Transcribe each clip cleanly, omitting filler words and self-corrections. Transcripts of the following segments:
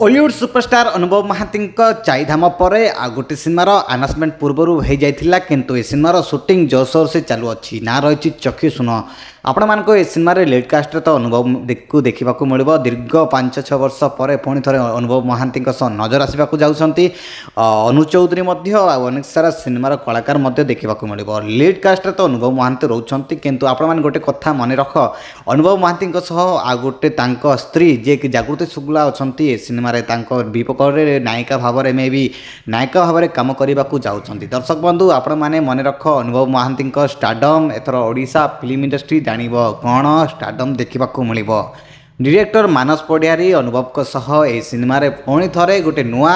Ollywood superstar अनुभव महांती चाईधाम पर आ गोटे सिनेमार आनाउंसमेंट पूर्व हो जाता किंतु ए सिनेमार शूटिंग जोरसोर से चालू अच्छी ना रही चक्षु सुन आपण मान सिनेमार लीड कास्ट तो अनुभव को देखा मिल दीर्घ 5-6 वर्ष पर पुणी थे अनुभव महांती नजर आसवाक जाऊँच अनु चौधरी अनेक सारा सिनेमार कलाकार देखा मिल लीड कास्ट तो अनुभव महांती रोच किंतु आपण गोटे कथा मन रख अनुभव महांती आ गोटे स्त्री जे कि जागृति शुक्ला अच्छा सिनेमा विपक्ष नायिका भाव में मे भी नायिका भाव में कम करने को जाऊँच दर्शक बंधु आपण मैंने मन रख अनुभव महांती स्टारडम एथर ओडिशा फिल्म इंडस्ट्री जान कौन स्टारडम देखा मिल डायरेक्टर मानस पड़ियारी अनुभव सिनेमा पुणी थे गोटे नुआ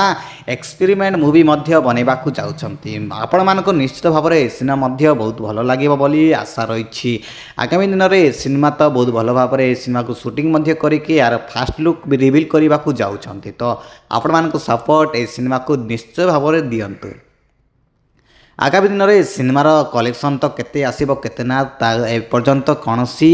एक्सपेरिमेंट मूवी बनवा चाहते आपण मानक निश्चित भाव में सिनेमा बहुत भल लगे बोली आशा रही आगामी दिन में सिनेमा तो बहुत भल भाव में सिनेमा को शूटिंग करके यार फास्ट लुक रिविल करने को जाऊँच तो आपण मानक सपोर्ट ए सिनेमा को निश्चित भाव में दिंतु आगामी दिन में सिनेमार कलेक्शन तो केते आसीबो केते ना एपर्यंत कौन सी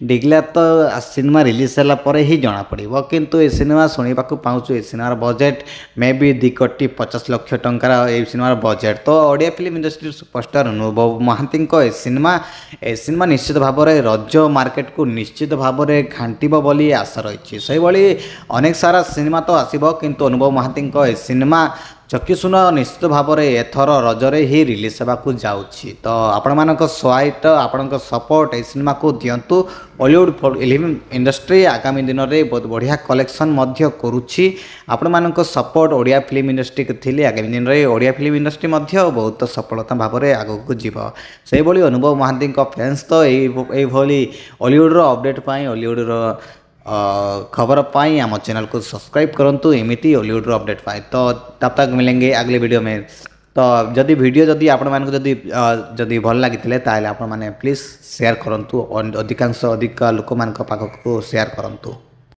डिग्ला तो सिनेमा रिलीज होगा ही जना पड़ो किंतु ए सिनेमा शुणा पाऊँ ए सिनेमार बजेट मे बी 2,50 लाख टंकार ए सिनेमार बजेट तो ओडिया फिल्म इंडस्ट्री सुपरस्टार अनुभव महांती ए सिनेमा निश्चित भाव में रज मार्केट को निश्चित भाव में घांटब बोली आशा रही से भाई अनेक सारा सिनेमा तो आसब किंतु अनुभव महांती ए सिनेमा चक्षुशून निश्चित भाव में एथर रजरे ही रिलीज होगा जाऊँगी तो आपण मान सहायता आपण सपोर्ट ए सिनेमा को दिंतु बॉलीवुड फिल्म इंडस्ट्री आगामी दिन में बहुत बढ़िया कलेक्शन करुच्ची आपण मान सपोर्ट ओडिया फिल्म इंडस्ट्री थी आगामी दिन में ओडिया फिल्म इंडस्ट्री बहुत सफलता भाव में आगक जीव से भाई अनुभव महांती फैंस तो ये हॉलीवुड अपडेट हॉलीवुड खबर पाई आम चैनल को सब्सक्राइब करंतु एमिती हॉलीवुड अपडेट पाई तो तब तक मिलेंगे अगले वीडियो में तो जदि वीडियो जदि आपण मानक जदि भल लगी ताले आपण माने प्लीज शेयर करंतु अधिकांश अधिक लोक मान पाखक शेयर करंतु।